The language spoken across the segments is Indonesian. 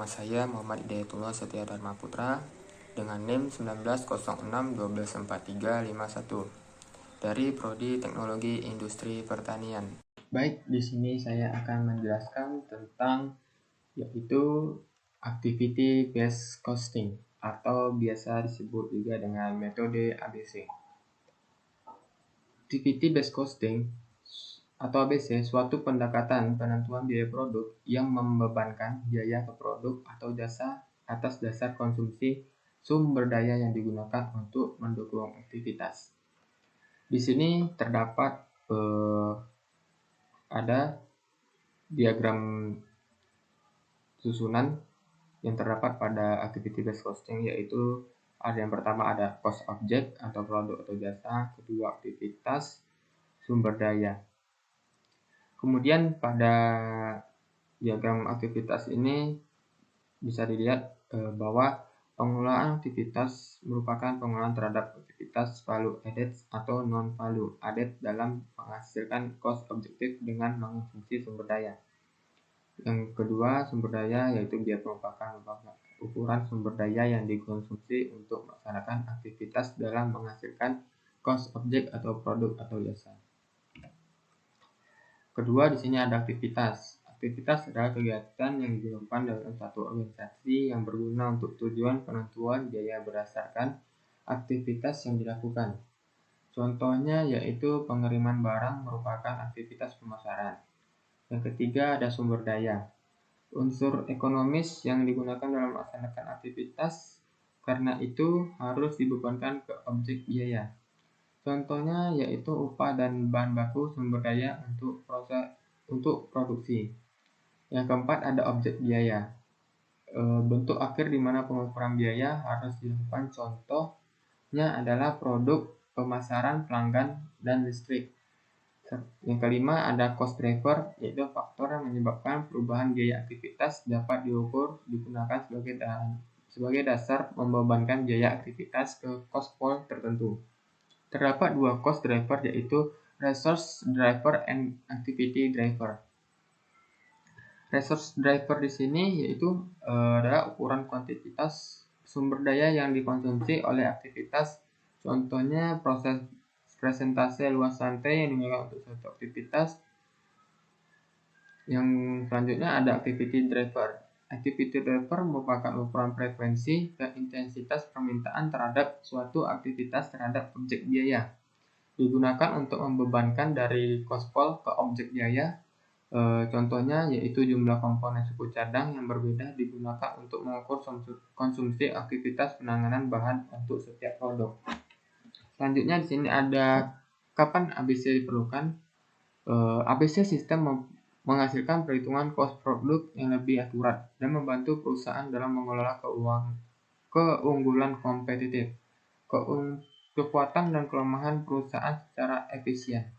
Nama saya Muhammad Hidayatullah Setia Dharma Putra dengan NIM 1906124351 dari Prodi Teknologi Industri Pertanian. Baik, di sini saya akan menjelaskan tentang yaitu Activity Based Costing atau biasa disebut juga dengan metode ABC. Activity Based Costing atau ABC suatu pendekatan penentuan biaya produk yang membebankan biaya ke produk atau jasa atas dasar konsumsi sumber daya yang digunakan untuk mendukung aktivitas. Di sini terdapat ada diagram susunan yang terdapat pada activity based costing, yaitu ada yang pertama ada cost object atau produk atau jasa, kedua aktivitas, sumber daya. Kemudian pada diagram aktivitas ini bisa dilihat bahwa pengelolaan aktivitas merupakan pengelolaan terhadap aktivitas value added atau non value added dalam menghasilkan cost objektif dengan mengonsumsi sumber daya. Yang kedua, sumber daya, yaitu dia merupakan ukuran sumber daya yang dikonsumsi untuk melaksanakan aktivitas dalam menghasilkan cost object atau produk atau jasa. Kedua, di sini ada aktivitas. Aktivitas adalah kegiatan yang dilakukan dalam satu organisasi yang berguna untuk tujuan penentuan biaya berdasarkan aktivitas yang dilakukan. Contohnya yaitu pengiriman barang merupakan aktivitas pemasaran. Yang ketiga ada sumber daya. Unsur ekonomis yang digunakan dalam melaksanakan aktivitas, karena itu harus dibebankan ke objek biaya. Contohnya yaitu upah dan bahan baku sumber daya untuk produksi. Yang keempat ada objek biaya. Bentuk akhir di mana pengukuran biaya harus dilakukan, contohnya adalah produk, pemasaran, pelanggan, dan listrik. Yang kelima ada cost driver, yaitu faktor yang menyebabkan perubahan biaya aktivitas dapat diukur digunakan sebagai dasar membebankan biaya aktivitas ke cost pool tertentu. Terdapat dua cost driver, yaitu resource driver and activity driver. Resource driver di sini yaitu adalah ukuran kuantitas sumber daya yang dikonsumsi oleh aktivitas. Contohnya proses presentase luas lantai yang digunakan untuk suatu aktivitas. Yang selanjutnya ada activity driver. Activity driver merupakan ukuran frekuensi dan intensitas permintaan terhadap suatu aktivitas terhadap objek biaya. Digunakan untuk membebankan dari cost pool ke objek biaya. Contohnya yaitu jumlah komponen suku cadang yang berbeda digunakan untuk mengukur konsumsi aktivitas penanganan bahan untuk setiap produk. Selanjutnya di sini ada kapan ABC diperlukan. ABC sistem menghasilkan perhitungan cost produk yang lebih akurat dan membantu perusahaan dalam mengelola keunggulan kompetitif, kekuatan dan kelemahan perusahaan secara efisien.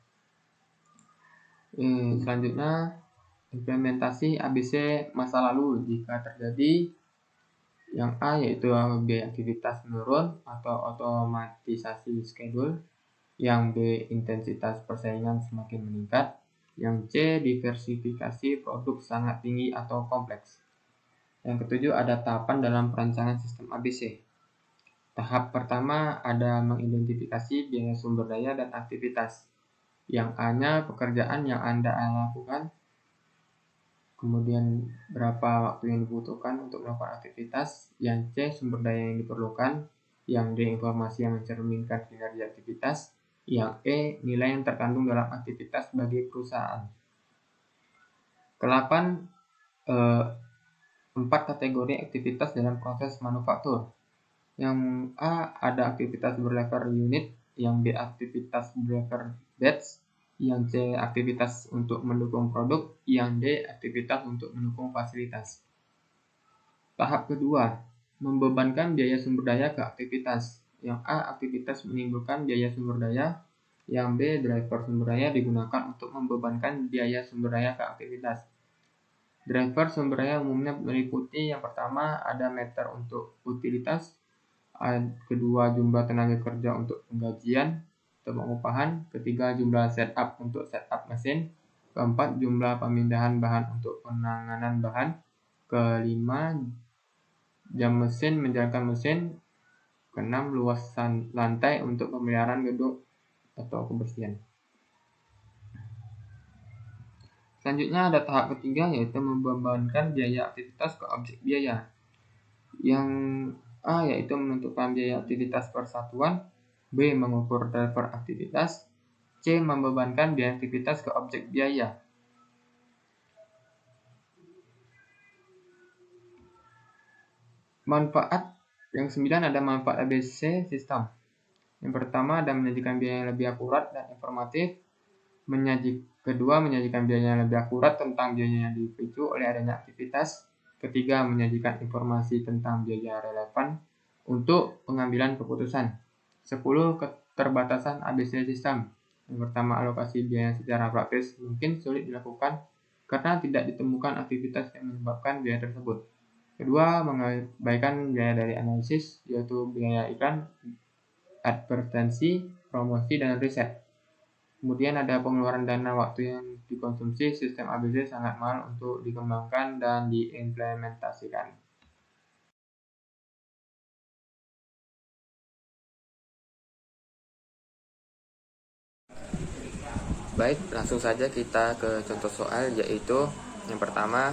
Selanjutnya implementasi ABC masa lalu jika terjadi. Yang A yaitu biaya aktivitas menurun atau otomatisasi schedule. Yang B intensitas persaingan semakin meningkat. Yang C diversifikasi produk sangat tinggi atau kompleks. Yang ketujuh ada tahapan dalam perancangan sistem ABC. Tahap pertama ada mengidentifikasi biaya sumber daya dan aktivitas. Yang A-nya pekerjaan yang Anda lakukan, kemudian berapa waktu yang dibutuhkan untuk melakukan aktivitas. Yang C sumber daya yang diperlukan. Yang D informasi yang mencerminkan kinerja aktivitas. Yang E nilai yang terkandung dalam aktivitas bagi perusahaan. Ke-8 4 kategori aktivitas dalam proses manufaktur. Yang A ada aktivitas berlevel unit. Yang B aktivitas berlevel batch. Yang C aktivitas untuk mendukung produk. Yang D aktivitas untuk mendukung fasilitas. Tahap kedua, membebankan biaya sumber daya ke aktivitas. Yang A aktivitas menimbulkan biaya sumber daya. Yang B driver sumber daya digunakan untuk membebankan biaya sumber daya ke aktivitas. Driver sumber daya umumnya meliputi yang pertama ada meter untuk utilitas, kedua jumlah tenaga kerja untuk penggajian atau pengupahan, ketiga jumlah setup untuk setup mesin, keempat jumlah pemindahan bahan untuk penanganan bahan, Kelima, jam mesin menjalankan mesin. Keenam, luasan lantai untuk pemeliharaan gedung atau kebersihan. Selanjutnya ada tahap ketiga, yaitu membebankan biaya aktivitas ke objek biaya. Yang A yaitu menentukan biaya aktivitas per satuan, B mengukur driver aktivitas, C membebankan biaya aktivitas ke objek biaya. Manfaat yang 9 ada manfaat ABC sistem. Yang pertama ada menyajikan biaya yang lebih akurat dan informatif. Kedua, menyajikan biaya yang lebih akurat tentang biaya yang dipicu oleh adanya aktivitas. Ketiga, menyajikan informasi tentang biaya relevan untuk pengambilan keputusan. 10. Keterbatasan ABC sistem. Yang pertama, alokasi biaya secara praktis mungkin sulit dilakukan karena tidak ditemukan aktivitas yang menyebabkan biaya tersebut. Kedua, mengabaikan biaya dari analisis, yaitu biaya iklan, advertensi, promosi, dan riset. Kemudian ada pengeluaran dana waktu yang dikonsumsi. Sistem ABC sangat mahal untuk dikembangkan dan diimplementasikan. Baik, langsung saja kita ke contoh soal, yaitu yang pertama,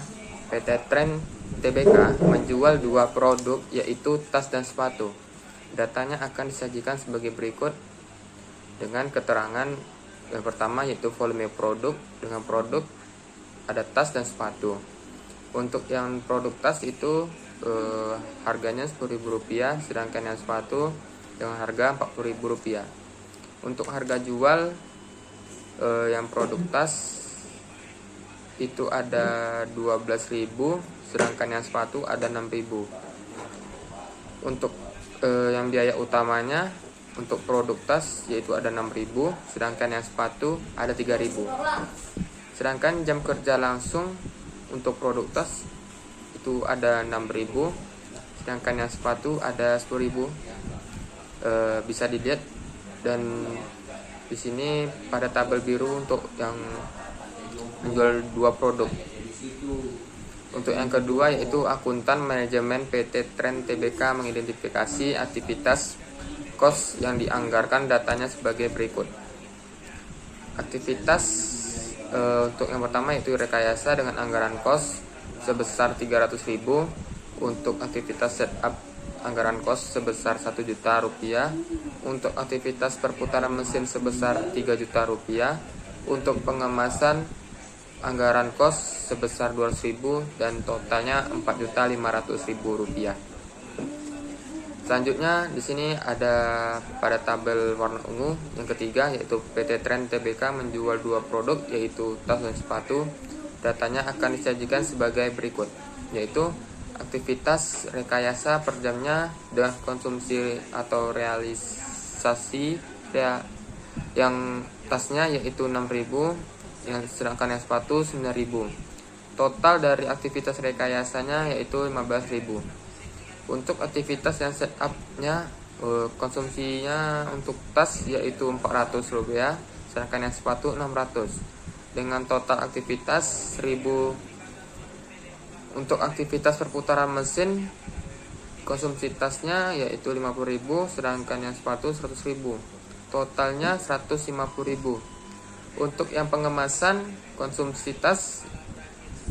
PT Trend TBK menjual 2 produk, yaitu tas dan sepatu. Datanya akan disajikan sebagai berikut dengan keterangan yang pertama, yaitu volume produk. Dengan produk ada tas dan sepatu. Untuk yang produk tas itu harganya Rp10.000, sedangkan yang sepatu dengan harga Rp40.000. Untuk harga jual yang produk tas itu ada 12.000, sedangkan yang sepatu ada 6.000. Untuk yang biaya utamanya untuk produk tas yaitu ada 6.000, sedangkan yang sepatu ada 3.000. Sedangkan jam kerja langsung untuk produk tas itu ada 6.000, sedangkan yang sepatu ada 10.000. Bisa dilihat dan di sini pada tabel biru untuk yang menjual 2 produk. Untuk yang kedua yaitu akuntan manajemen PT Trend TBK mengidentifikasi aktivitas kos yang dianggarkan, datanya sebagai berikut. Aktivitas untuk yang pertama yaitu rekayasa dengan anggaran kos sebesar 300.000. Untuk aktivitas setup anggaran kos sebesar Rp1.000.000. Untuk aktivitas perputaran mesin sebesar Rp3.000.000. Untuk pengemasan anggaran kos sebesar 200.000 dan totalnya Rp4.500.000. Selanjutnya di sini ada pada tabel warna ungu yang ketiga, yaitu PT Trend TBK menjual 2 produk, yaitu tas dan sepatu. Datanya akan disajikan sebagai berikut, yaitu aktivitas rekayasa per jamnya dengan konsumsi atau realisasi yang tasnya yaitu 6.000, sedangkan yang sepatu 9.000. Total dari aktivitas rekayasanya yaitu 15.000. Untuk aktivitas yang setupnya konsumsinya untuk tas yaitu Rp400, sedangkan yang sepatu 600, dengan total aktivitas 1.000. Untuk aktivitas perputaran mesin konsumsi tasnya yaitu 50.000, sedangkan yang sepatu 100.000, totalnya 150.000. Untuk yang pengemasan konsumsi tas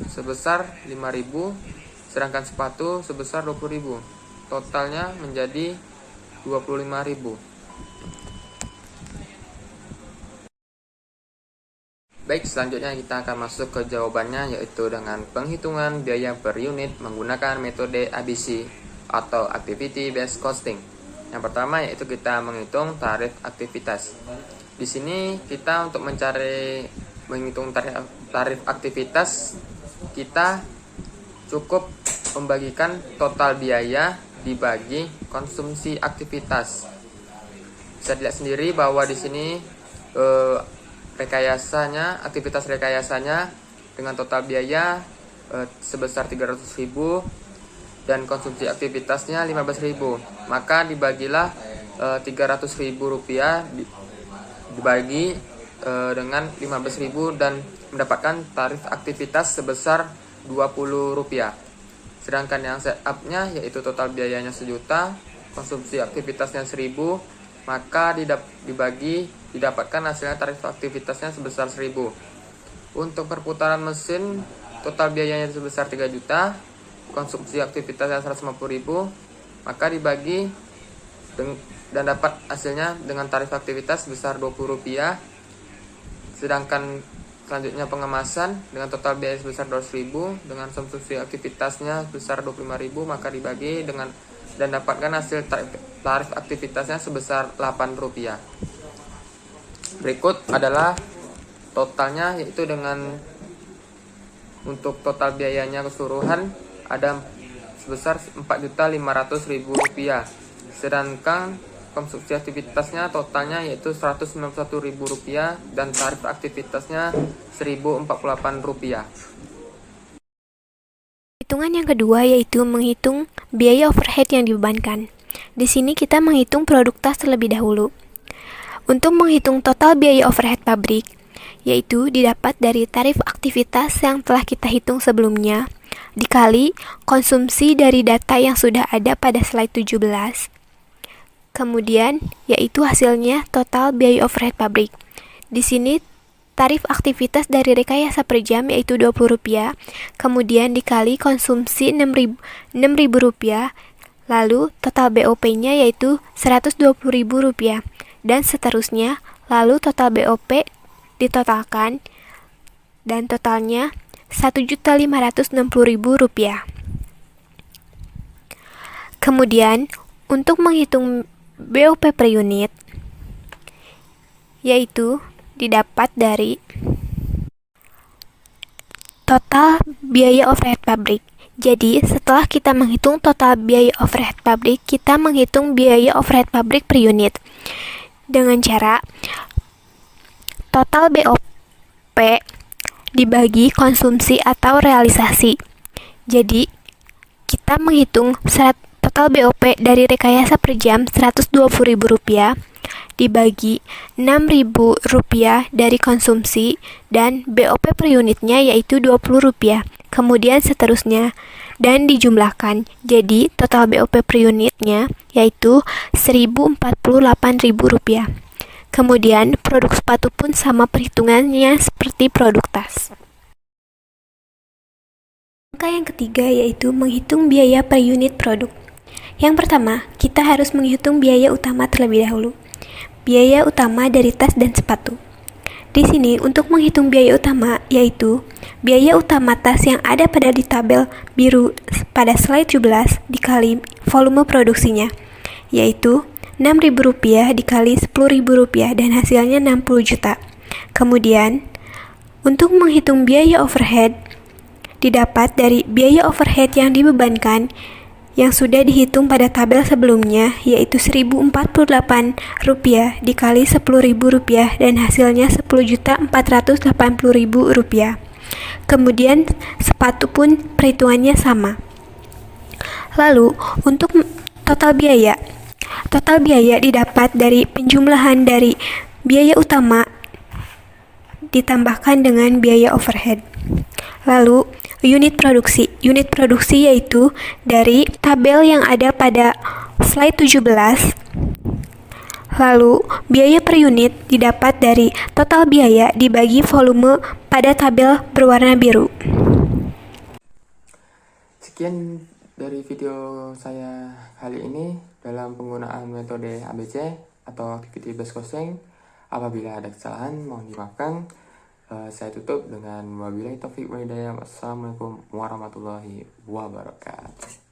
sebesar 5.000, sedangkan sepatu sebesar 20.000, totalnya menjadi 25.000. Baik, selanjutnya kita akan masuk ke jawabannya, yaitu dengan penghitungan biaya per unit menggunakan metode ABC atau Activity Based Costing. Yang pertama yaitu kita menghitung tarif aktivitas. Di sini kita untuk menghitung tarif aktivitas, kita cukup membagikan total biaya dibagi konsumsi aktivitas. Bisa dilihat sendiri bahwa di sini aktivitas rekayasanya dengan total biaya sebesar 300.000 dan konsumsi aktivitasnya 15.000. Maka dibagilah Rp300.000 dibagi dengan 15.000 dan mendapatkan tarif aktivitas sebesar Rp20. Sedangkan yang setup-nya yaitu total biayanya 1 juta, konsumsi aktivitasnya 1000, maka didapatkan hasilnya tarif aktivitasnya sebesar 1000. Untuk perputaran mesin, total biayanya sebesar 3 juta, konsumsi aktivitasnya 150.000, maka dibagi dan dapat hasilnya dengan tarif aktivitas sebesar Rp20. Sedangkan selanjutnya pengemasan dengan total biaya sebesar 200.000 dengan konsumsi aktivitasnya sebesar 25.000, maka dibagi dan dapatkan hasil tarif aktivitasnya sebesar Rp8. Berikut adalah totalnya, yaitu untuk total biayanya keseluruhan ada sebesar Rp4.500.000, sedangkan konsumsi aktivitasnya totalnya yaitu Rp191.000 dan tarif aktivitasnya Rp1.048. Hitungan yang kedua yaitu menghitung biaya overhead yang dibebankan. Di sini kita menghitung produk tas terlebih dahulu. Untuk menghitung total biaya overhead pabrik, yaitu didapat dari tarif aktivitas yang telah kita hitung sebelumnya, dikali konsumsi dari data yang sudah ada pada slide 17. Kemudian, yaitu hasilnya total biaya overhead pabrik. Di sini, tarif aktivitas dari rekayasa per jam yaitu Rp20, kemudian dikali konsumsi Rp6.000, lalu total BOP-nya yaitu Rp120.000, dan seterusnya, lalu total BOP ditotalkan, dan totalnya Rp1.560.000. Kemudian, untuk menghitung BOP per unit, yaitu didapat dari total biaya overhead pabrik. Jadi, setelah kita menghitung total biaya overhead pabrik, kita menghitung biaya overhead pabrik per unit dengan cara total BOP dibagi konsumsi atau realisasi. Jadi, kita menghitung total BOP dari rekayasa per jam Rp120.000 dibagi Rp6.000 dari konsumsi, dan BOP per unitnya yaitu Rp20. Kemudian seterusnya, dan dijumlahkan. Jadi, total BOP per unitnya yaitu Rp1.048.000. Kemudian, produk sepatu pun sama perhitungannya seperti produk tas. Langkah yang ketiga yaitu menghitung biaya per unit produk. Yang pertama, kita harus menghitung biaya utama terlebih dahulu. Biaya utama dari tas dan sepatu. Di sini, untuk menghitung biaya utama, yaitu biaya utama tas yang ada di tabel biru pada slide 17 dikali volume produksinya, yaitu Rp6.000 dikali Rp10.000 dan hasilnya 60 juta. Kemudian, untuk menghitung biaya overhead, didapat dari biaya overhead yang dibebankan yang sudah dihitung pada tabel sebelumnya, yaitu Rp1.048 dikali Rp10.000 dan hasilnya Rp10.480.000. Kemudian sepatu pun perhitungannya sama. Lalu untuk total biaya didapat dari penjumlahan dari biaya utama ditambahkan dengan biaya overhead. Lalu unit produksi yaitu dari tabel yang ada pada slide 17. Lalu biaya per unit didapat dari total biaya dibagi volume pada tabel berwarna biru. Sekian dari video saya kali ini dalam penggunaan metode ABC atau activity based costing. Apabila ada kesalahan mohon dimaafkan. Saya tutup dengan wabillahi taufiq wal hidayah. Wassalamualaikum warahmatullahi wabarakatuh.